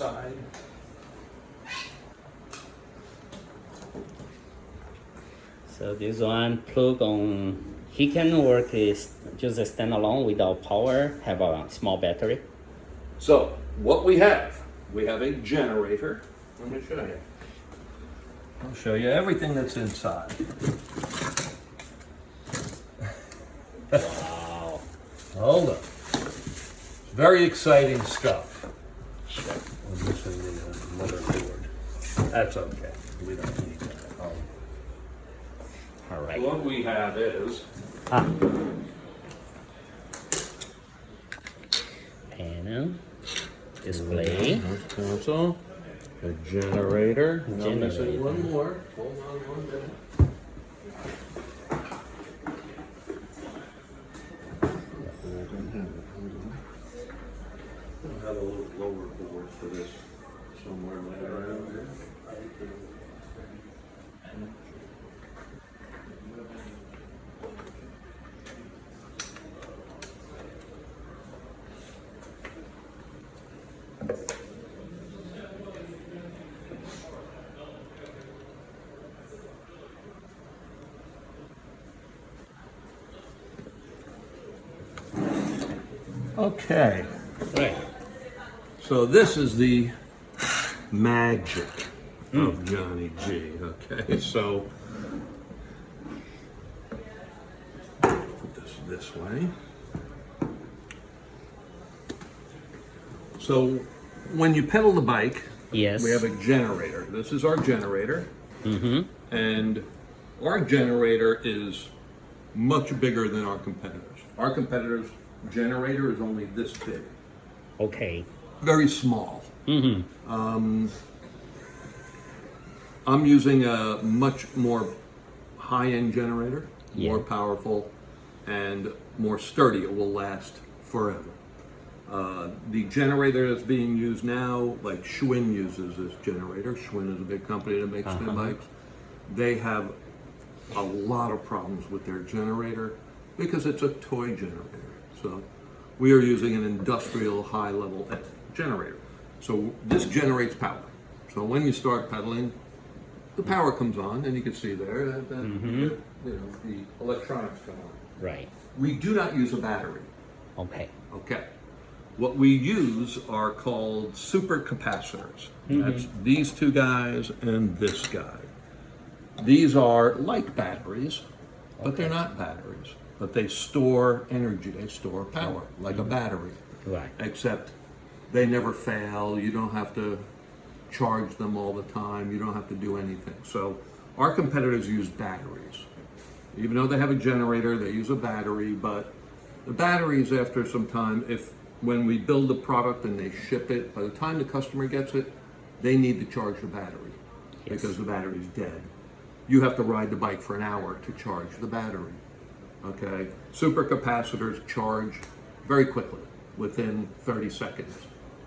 Side. So this one plug on, he can work is just a standalone without power, have a small battery. So what we have a generator. Let me show you. I'll show you everything that's inside. Wow. Hold on. It's very exciting stuff. Sure. I'm missing the motherboard. That's okay. We don't need that. All right. What we have is panel, display. console, a generator. And I'm missing Generator. one more. Hold on 1 minute. I'll have a little lower board for this somewhere later around here. Okay. Right. So this is the magic of Johnny G. Okay, so put this way. So when you pedal the bike, Yes. we have a generator. This is our generator, Mm-hmm. and our generator is much bigger than our competitors. Our competitors' generator is only this big, Okay. very small. Mm-hmm. I'm using a much more high-end generator, more Yeah. powerful, and more sturdy. It will last forever. The generator that's being used now, like Schwinn uses this generator. Schwinn is a big company that makes spin bikes. They have a lot of problems with their generator because it's a toy generator. So we are using an industrial high-level generator. So this generates power. So when you start pedaling, the power comes on, and you can see there that the electronics come on. Right. We do not use a battery. Okay. Okay. What we use are called supercapacitors. That's these two guys and this guy. These are like batteries, but they're not batteries. But they store energy, they store power, like a battery. Right. Except they never fail. You don't have to charge them all the time. You don't have to do anything. So our competitors use batteries. Even though they have a generator, they use a battery, but the batteries, after some time, when we build the product and they ship it, by the time the customer gets it, they need to charge the battery because the battery's dead. You have to ride the bike for an hour to charge the battery. Okay? Supercapacitors charge very quickly. Within 30 seconds,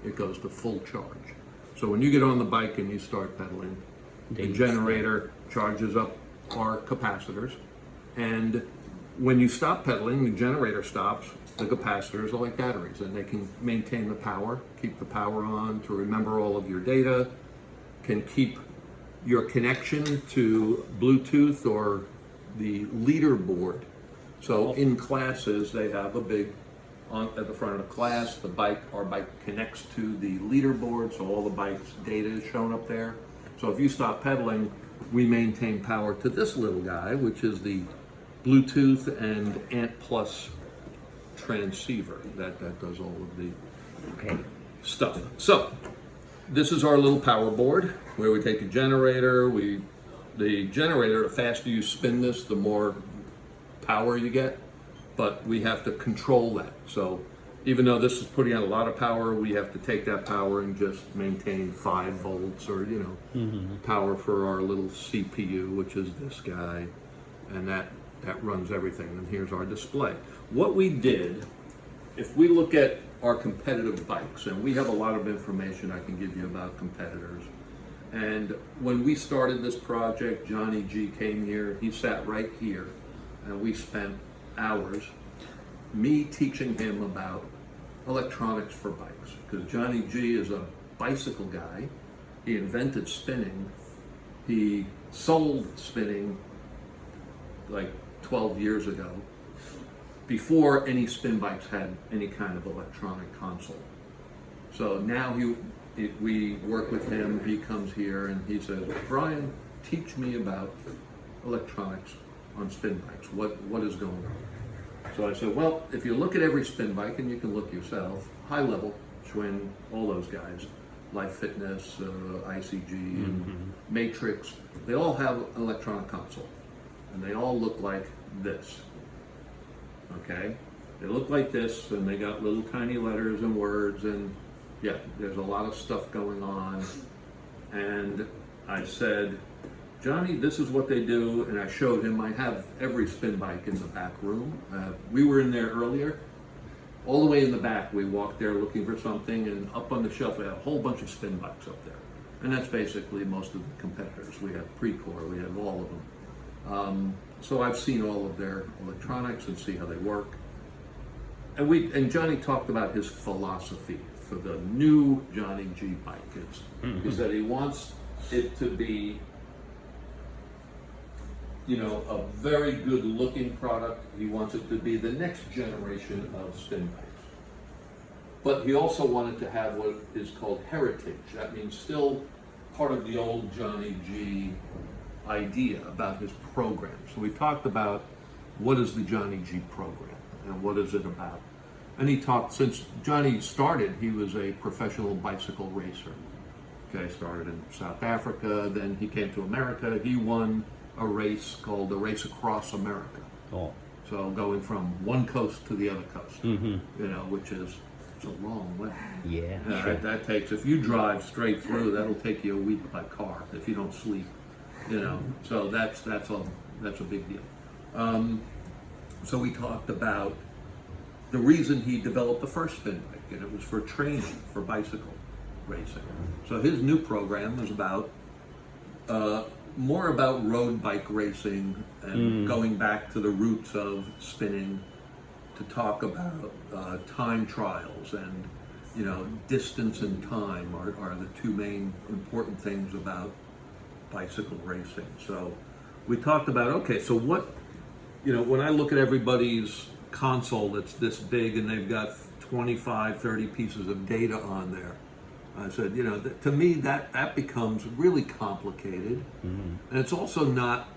it goes to full charge. So when you get on the bike and you start pedaling, the generator charges up our capacitors, and when you stop pedaling, the generator stops. The capacitors are like batteries, and they can maintain the power, keep the power on to remember all of your data, can keep your connection to Bluetooth or the leaderboard. So in classes, they have a big, at the front of the class, our bike connects to the leaderboard, so all the bike's data is shown up there. So if you stop pedaling, we maintain power to this little guy, which is the Bluetooth and Ant Plus transceiver that does all of the stuff. So this is our little power board where we take the generator. The generator, the faster you spin this, the more power you get, but we have to control that. So even though this is putting out a lot of power, we have to take that power and just maintain 5 volts or power for our little CPU, which is this guy, and that runs everything. And here's our display. What we did, if we look at our competitive bikes, and we have a lot of information I can give you about competitors. And when we started this project, Johnny G came here, he sat right here, and we spent hours, me teaching him about electronics for bikes, because Johnny G is a bicycle guy. He invented spinning. He sold spinning like 12 years ago, before any spin bikes had any kind of electronic console. So now we work with him. He comes here and he says, Brian, teach me about electronics on spin bikes. What is going on? So I said, well, if you look at every spin bike, and you can look yourself, High Level, Schwinn, all those guys, Life Fitness, ICG, and Matrix, they all have an electronic console. And they all look like this. Okay? They look like this, and they got little tiny letters and words, and yeah, there's a lot of stuff going on. And I said, Johnny, this is what they do, and I showed him. I have every spin bike in the back room. We were in there earlier. All the way in the back, we walked there looking for something, and up on the shelf, we had a whole bunch of spin bikes up there. And that's basically most of the competitors. We have Precor, we have all of them. So I've seen all of their electronics and see how they work. And Johnny talked about his philosophy for the new Johnny G bike. He said he wants it to be, a very good looking product. He wants it to be the next generation of spin bikes. But he also wanted to have what is called heritage. That means still part of the old Johnny G idea about his program. So we talked about what is the Johnny G program and what is it about. And he talked, since Johnny started, he was a professional bicycle racer. Okay, started in South Africa, then he came to America. He won a race called the Race Across America. Oh. So going from one coast to the other coast, which is it's a long way. Yeah, sure. That takes, if you drive straight through, that'll take you a week by car if you don't sleep. So that's a big deal. So we talked about the reason he developed the first spin bike, and it was for training for bicycle racing. So his new program is about more about road bike racing and going back to the roots of spinning, to talk about time trials and distance and time are the two main important things about bicycle racing. So we talked about, okay, so what, when I look at everybody's console that's this big and they've got 25, 30 pieces of data on there, I said, to me that becomes really complicated. And it's also not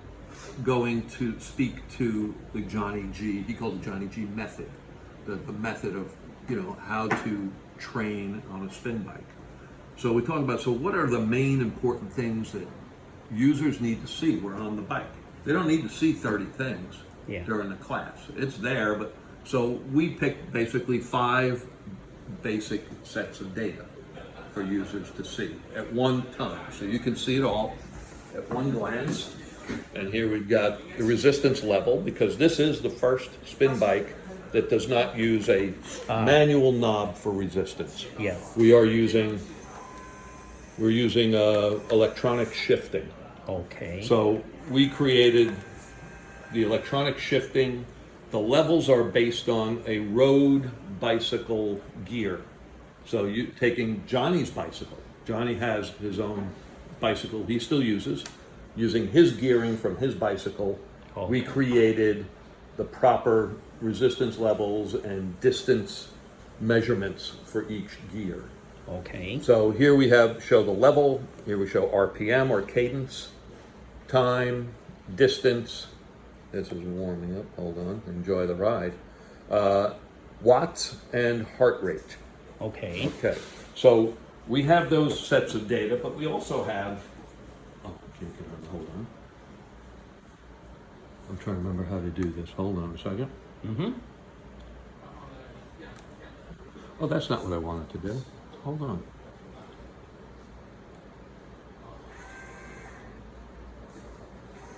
going to speak to the Johnny G, he called it Johnny G method, the method of, how to train on a spin bike. So we talked about, so what are the main important things that users need to see were on the bike? They don't need to see 30 things during the class. It's there, but so we picked basically 5 basic sets of data for users to see at one time. So you can see it all at one glance. And here we've got the resistance level, because this is the first spin bike that does not use a manual knob for resistance. Yeah. We're using electronic shifting. Okay. So we created the electronic shifting. The levels are based on a road bicycle gear. So you taking Johnny's bicycle. Johnny has his own bicycle he still uses. Using his gearing from his bicycle, we created the proper resistance levels and distance measurements for each gear. Okay. So here we show the level, here we show RPM or cadence, time, distance. This is warming up, hold on, enjoy the ride. Watts and heart rate. Okay. Okay, so we have those sets of data, but we also have, hold on. I'm trying to remember how to do this. Hold on a second. Oh, that's not what I wanted to do. Hold on.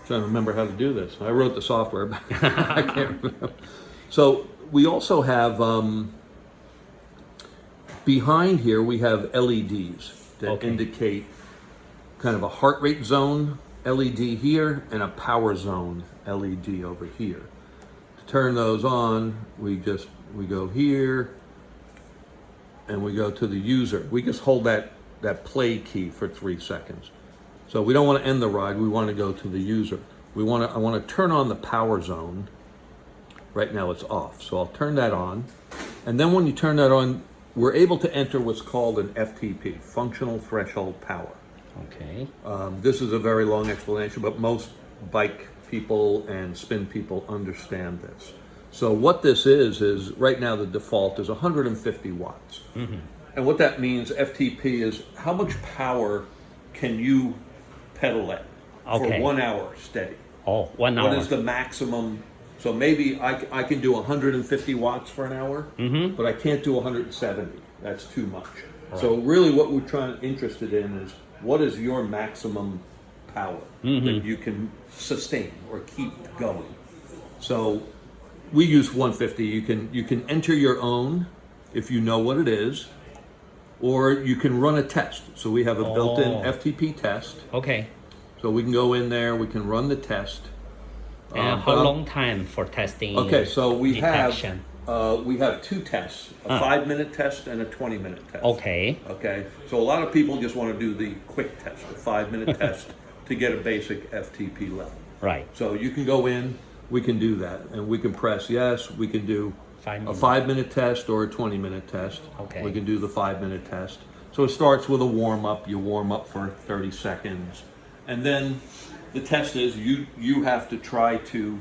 Trying to remember how to do this. I wrote the software, but I can't remember. So we also have, behind here, we have LEDs that indicate kind of a heart rate zone LED here and a power zone LED over here. To turn those on, we go here and we go to the user. We just hold that that play key for 3 seconds. So we don't want to end the ride. We want to go to the user. I want to turn on the power zone. Right now it's off. So I'll turn that on. And then when you turn that on, we're able to enter what's called an FTP, functional threshold power. Okay. This is a very long explanation, but most bike people and spin people understand this. So what this is right now the default is 150 watts. Mm-hmm. And what that means, FTP, is how much power can you pedal at for 1 hour steady? Oh, 1 hour. What is the maximum? So maybe I can do 150 watts for an hour, but I can't do 170. That's too much. Right. So really what we're interested in is what is your maximum power that you can sustain or keep going. So we use 150. You can enter your own if you know what it is, or you can run a test. So we have a built-in FTP test. Okay. So we can go in there, we can run the test. And how long time for testing? Okay, so we detection? have 2 tests, a 5-minute test and a 20-minute test. Okay. Okay, so a lot of people just want to do the quick test, the 5-minute test to get a basic FTP level. Right. So you can go in, we can do that, and we can press yes, we can do 5 minutes. a 5-minute test or a 20-minute test. Okay. We can do the 5-minute test. So it starts with a warm-up, you warm up for 30 seconds, and then the test is you have to try to,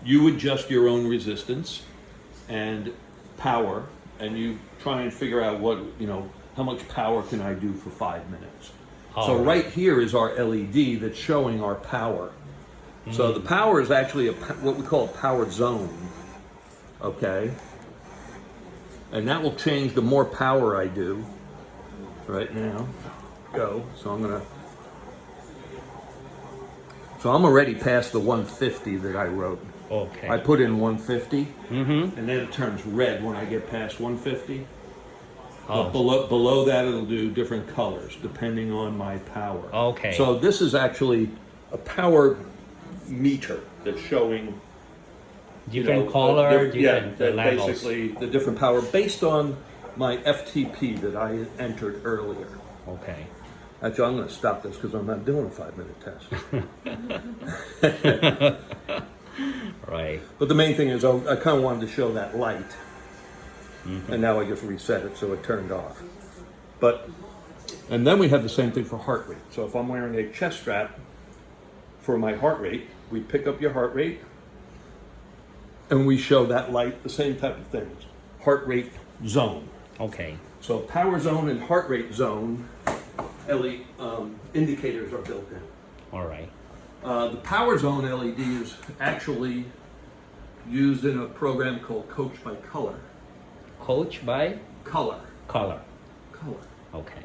you adjust your own resistance and power, and you try and figure out how much power can I do for 5 minutes. So right here is our LED that's showing our power. So the power is actually what we call a power zone, okay? And that will change the more power I do. Right now, go. So I'm already past the 150 that I wrote. Okay. I put in 150, and then it turns red when I get past 150. But below that, it'll do different colors depending on my power. Okay. So this is actually a power meter that's showing different color, different levels. Basically the different power based on my FTP that I entered earlier. Okay. Actually, I'm going to stop this because I'm not doing a 5-minute test. Right. But the main thing is I kind of wanted to show that light. And now I just reset it so it turned off. And then we have the same thing for heart rate. So if I'm wearing a chest strap for my heart rate, we pick up your heart rate and we show that light, the same type of things. Heart rate zone. Okay. So power zone and heart rate zone LED indicators are built in. All right. The power zone LED is actually used in a program called Coach by Color. Coach by? Color. Color. Color. Okay.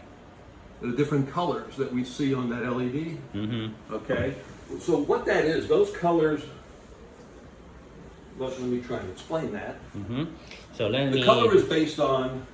The different colors that we see on that LED. Okay. So what that is, those colors, let me try and explain that. So The color is based on